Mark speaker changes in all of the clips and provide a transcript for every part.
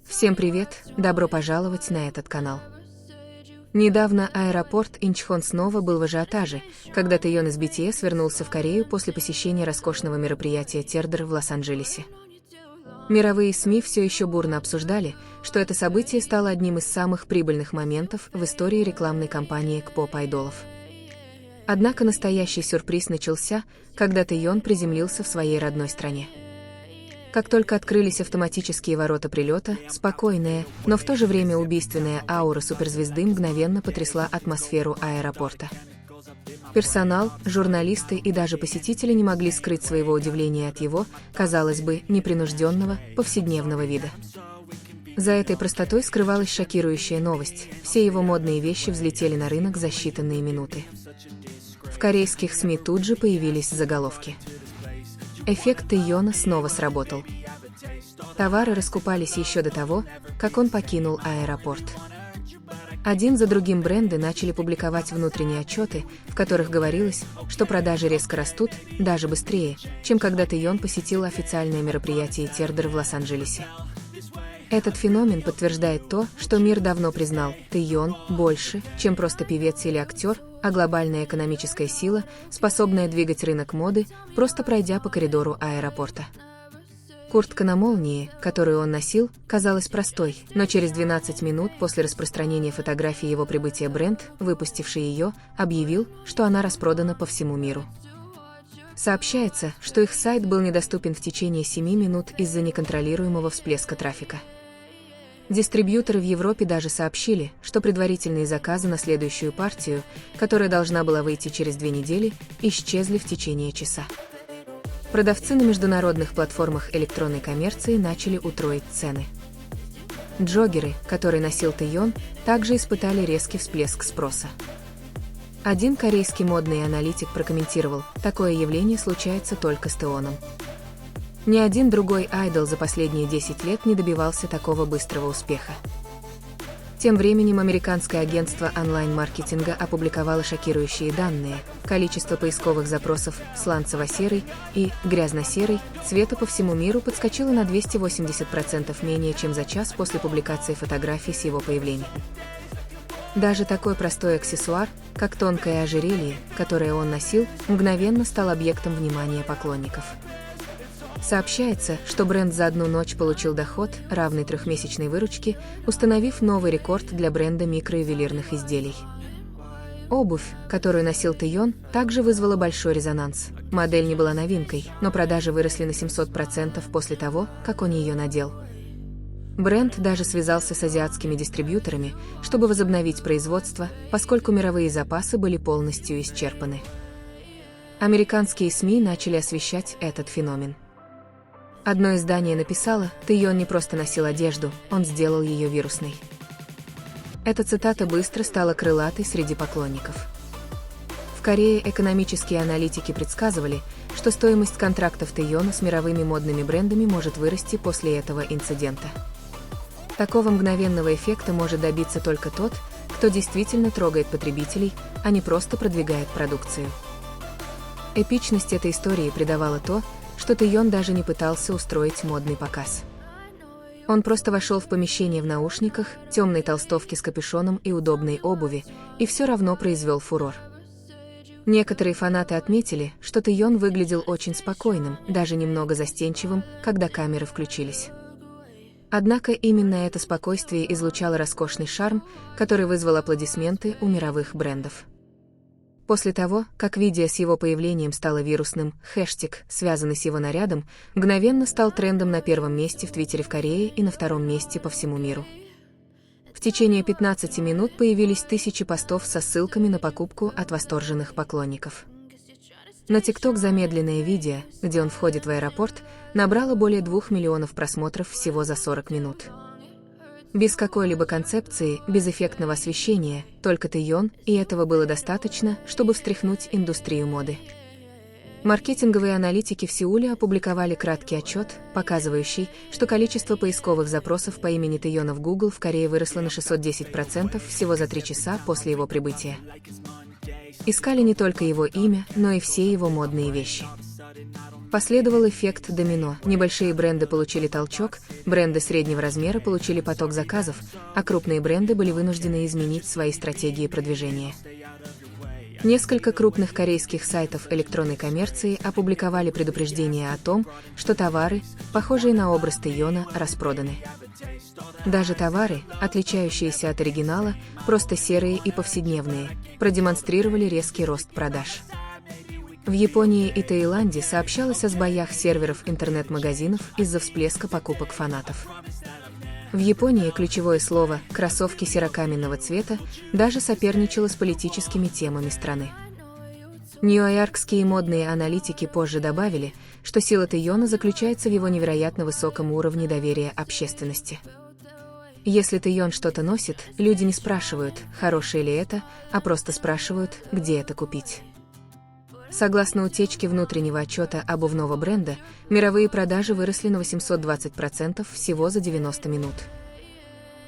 Speaker 1: Всем привет, добро пожаловать на этот канал. Недавно аэропорт Инчхон снова был в ажиотаже, когда Тэйон из BTS вернулся в Корею после посещения роскошного мероприятия Тердер в Лос-Анджелесе. Мировые СМИ все еще бурно обсуждали, что это событие стало одним из самых прибыльных моментов в истории рекламной кампании к поп-айдолов. Однако настоящий сюрприз начался, когда Тэйон приземлился в своей родной стране. Как только открылись автоматические ворота прилета, спокойная, но в то же время убийственная аура суперзвезды мгновенно потрясла атмосферу аэропорта. Персонал, журналисты и даже посетители не могли скрыть своего удивления от его, казалось бы, непринужденного, повседневного вида. За этой простотой скрывалась шокирующая новость: все его модные вещи взлетели на рынок за считанные минуты. В корейских СМИ тут же появились заголовки. Эффект Тэйона снова сработал. Товары раскупались еще до того, как он покинул аэропорт. Один за другим бренды начали публиковать внутренние отчеты, в которых говорилось, что продажи резко растут, даже быстрее, чем когда Тэйон посетил официальное мероприятие Тердер в Лос-Анджелесе. Этот феномен подтверждает то, что мир давно признал: Тэйон больше, чем просто певец или актер, а глобальная экономическая сила, способная двигать рынок моды, просто пройдя по коридору аэропорта. Куртка на молнии, которую он носил, казалась простой, но через 12 минут после распространения фотографии его прибытия бренд, выпустивший ее, объявил, что она распродана по всему миру. Сообщается, что их сайт был недоступен в течение 7 минут из-за неконтролируемого всплеска трафика. Дистрибьюторы в Европе даже сообщили, что предварительные заказы на следующую партию, которая должна была выйти через 2 недели, исчезли в течение часа. Продавцы на международных платформах электронной коммерции начали утроить цены. Джоггеры, которые носил Тэйон, также испытали резкий всплеск спроса. Один корейский модный аналитик прокомментировал: такое явление случается только с Тэйоном. Ни один другой айдол за последние 10 лет не добивался такого быстрого успеха. Тем временем американское агентство онлайн-маркетинга опубликовало шокирующие данные: количество поисковых запросов «сланцево-серый» и «грязно-серый» цвета по всему миру подскочило на 280% менее чем за час после публикации фотографий с его появлением. Даже такой простой аксессуар, как тонкое ожерелье, которое он носил, мгновенно стал объектом внимания поклонников. Сообщается, что бренд за одну ночь получил доход, равный 3-месячной выручке, установив новый рекорд для бренда микроювелирных изделий. Обувь, которую носил Тэйон, также вызвала большой резонанс. Модель не была новинкой, но продажи выросли на 700% после того, как он ее надел. Бренд даже связался с азиатскими дистрибьюторами, чтобы возобновить производство, поскольку мировые запасы были полностью исчерпаны. Американские СМИ начали освещать этот феномен. Одно издание написало: Тэйон не просто носил одежду, он сделал ее вирусной. Эта цитата быстро стала крылатой среди поклонников. В Корее экономические аналитики предсказывали, что стоимость контрактов Тэйона с мировыми модными брендами может вырасти после этого инцидента. Такого мгновенного эффекта может добиться только тот, кто действительно трогает потребителей, а не просто продвигает продукцию. Эпичность этой истории придавала то, что Тэйон даже не пытался устроить модный показ. Он просто вошел в помещение в наушниках, темной толстовке с капюшоном и удобной обуви, и все равно произвел фурор. Некоторые фанаты отметили, что Тэйон выглядел очень спокойным, даже немного застенчивым, когда камеры включились. Однако именно это спокойствие излучало роскошный шарм, который вызвал аплодисменты у мировых брендов. После того, как видео с его появлением стало вирусным, хэштег, связанный с его нарядом, мгновенно стал трендом на 1-м месте в Твиттере в Корее и на 2-м месте по всему миру. В течение 15 минут появились тысячи постов со ссылками на покупку от восторженных поклонников. На TikTok замедленное видео, где он входит в аэропорт, набрало более 2 миллионов просмотров всего за 40 минут. Без какой-либо концепции, без эффектного освещения, только Тэйон, и этого было достаточно, чтобы встряхнуть индустрию моды. Маркетинговые аналитики в Сеуле опубликовали краткий отчет, показывающий, что количество поисковых запросов по имени Тэйона в Google в Корее выросло на 610% всего за 3 часа после его прибытия. Искали не только его имя, но и все его модные вещи. Последовал эффект домино. Небольшие бренды получили толчок, бренды среднего размера получили поток заказов, а крупные бренды были вынуждены изменить свои стратегии продвижения. Несколько крупных корейских сайтов электронной коммерции опубликовали предупреждение о том, что товары, похожие на образ Тэйона, распроданы. Даже товары, отличающиеся от оригинала, просто серые и повседневные, продемонстрировали резкий рост продаж. В Японии и Таиланде сообщалось о сбоях серверов интернет-магазинов из-за всплеска покупок фанатов. В Японии ключевое слово «кроссовки серокаменного цвета» даже соперничало с политическими темами страны. Нью-йоркские модные аналитики позже добавили, что сила Тэйона заключается в его невероятно высоком уровне доверия общественности. Если Тэйон что-то носит, люди не спрашивают, хорошее ли это, а просто спрашивают, где это купить. Согласно утечке внутреннего отчета обувного бренда, мировые продажи выросли на 820% всего за 90 минут.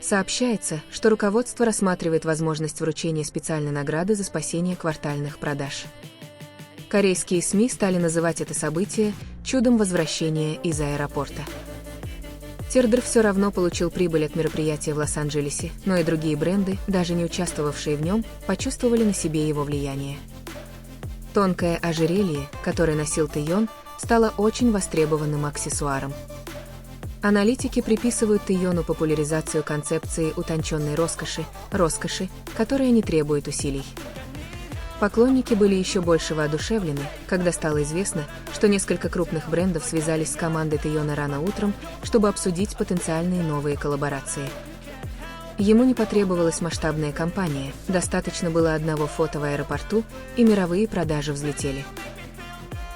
Speaker 1: Сообщается, что руководство рассматривает возможность вручения специальной награды за спасение квартальных продаж. Корейские СМИ стали называть это событие «чудом возвращения из аэропорта». Тердер все равно получил прибыль от мероприятия в Лос-Анджелесе, но и другие бренды, даже не участвовавшие в нем, почувствовали на себе его влияние. Тонкое ожерелье, которое носил Тэйон, стало очень востребованным аксессуаром. Аналитики приписывают Тэйону популяризацию концепции утонченной роскоши, которая не требует усилий. Поклонники были еще больше воодушевлены, когда стало известно, что несколько крупных брендов связались с командой Тэйона рано утром, чтобы обсудить потенциальные новые коллаборации. Ему не потребовалась масштабная кампания, достаточно было одного фото в аэропорту, и мировые продажи взлетели.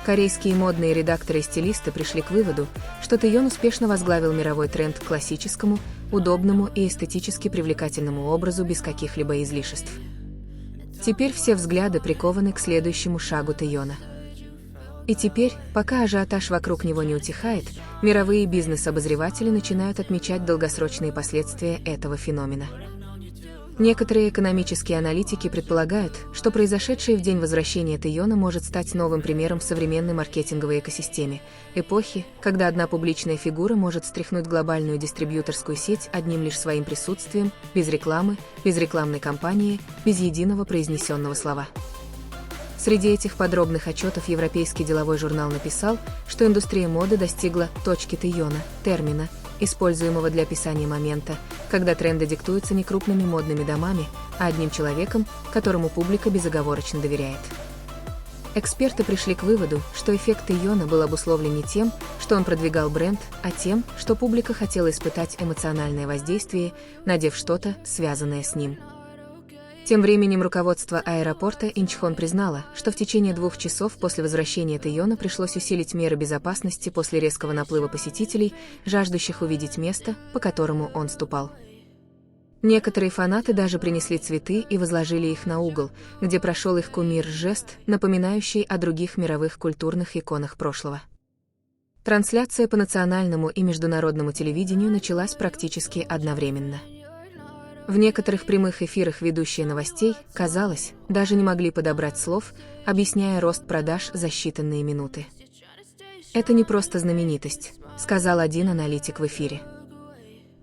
Speaker 1: Корейские модные редакторы и стилисты пришли к выводу, что Тэйон успешно возглавил мировой тренд к классическому, удобному и эстетически привлекательному образу без каких-либо излишеств. Теперь все взгляды прикованы к следующему шагу Тэйона. И теперь, пока ажиотаж вокруг него не утихает, мировые бизнес-обозреватели начинают отмечать долгосрочные последствия этого феномена. Некоторые экономические аналитики предполагают, что произошедшее в день возвращения Тэйона может стать новым примером в современной маркетинговой экосистеме, эпохи, когда одна публичная фигура может встряхнуть глобальную дистрибьюторскую сеть одним лишь своим присутствием, без рекламы, без рекламной кампании, без единого произнесенного слова. Среди этих подробных отчетов европейский деловой журнал написал, что индустрия моды достигла точки Тэйона, термина, используемого для описания момента, когда тренды диктуются не крупными модными домами, а одним человеком, которому публика безоговорочно доверяет. Эксперты пришли к выводу, что эффект Тэйона был обусловлен не тем, что он продвигал бренд, а тем, что публика хотела испытать эмоциональное воздействие, надев что-то, связанное с ним. Тем временем руководство аэропорта Инчхон признало, что в течение 2 часов после возвращения Тэйона пришлось усилить меры безопасности после резкого наплыва посетителей, жаждущих увидеть место, по которому он ступал. Некоторые фанаты даже принесли цветы и возложили их на угол, где прошел их кумир, жест, напоминающий о других мировых культурных иконах прошлого. Трансляция по национальному и международному телевидению началась практически одновременно. В некоторых прямых эфирах ведущие новостей, казалось, даже не могли подобрать слов, объясняя рост продаж за считанные минуты. «Это не просто знаменитость», — сказал один аналитик в эфире.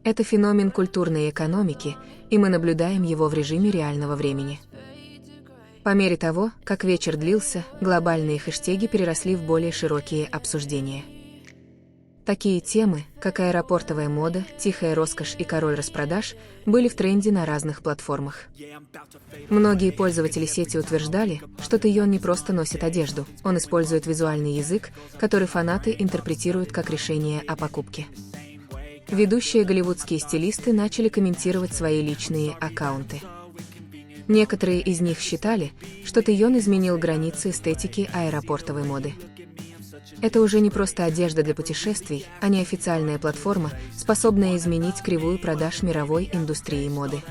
Speaker 1: «Это феномен культурной экономики, и мы наблюдаем его в режиме реального времени». По мере того, как вечер длился, глобальные хэштеги переросли в более широкие обсуждения. Такие темы, как аэропортовая мода, тихая роскошь и король распродаж, были в тренде на разных платформах. Многие пользователи сети утверждали, что Тэйон не просто носит одежду, он использует визуальный язык, который фанаты интерпретируют как решение о покупке. Ведущие голливудские стилисты начали комментировать свои личные аккаунты. Некоторые из них считали, что Тэйон изменил границы эстетики аэропортовой моды. Это уже не просто одежда для путешествий, а неофициальная платформа, способная изменить кривую продаж мировой индустрии моды.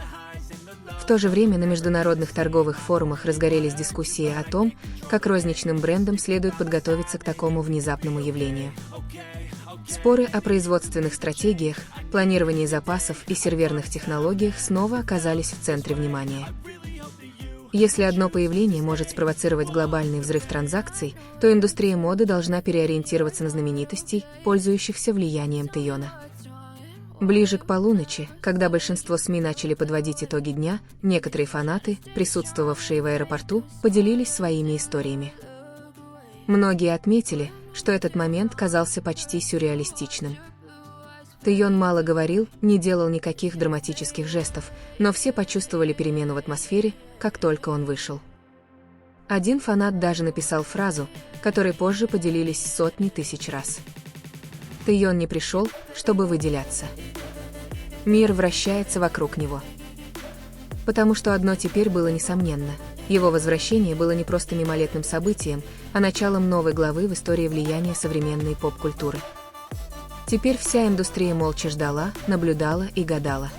Speaker 1: В то же время на международных торговых форумах разгорелись дискуссии о том, как розничным брендам следует подготовиться к такому внезапному явлению. Споры о производственных стратегиях, планировании запасов и серверных технологиях снова оказались в центре внимания. Если одно появление может спровоцировать глобальный взрыв транзакций, то индустрия моды должна переориентироваться на знаменитостей, пользующихся влиянием Тэйона. Ближе к полуночи, когда большинство СМИ начали подводить итоги дня, некоторые фанаты, присутствовавшие в аэропорту, поделились своими историями. Многие отметили, что этот момент казался почти сюрреалистичным. Тэйон мало говорил, не делал никаких драматических жестов, но все почувствовали перемену в атмосфере, как только он вышел. Один фанат даже написал фразу, которой позже поделились сотни тысяч раз. Тэйон не пришел, чтобы выделяться. Мир вращается вокруг него. Потому что одно теперь было несомненно. Его возвращение было не просто мимолетным событием, а началом новой главы в истории влияния современной поп-культуры. Теперь вся индустрия молча ждала, наблюдала и гадала.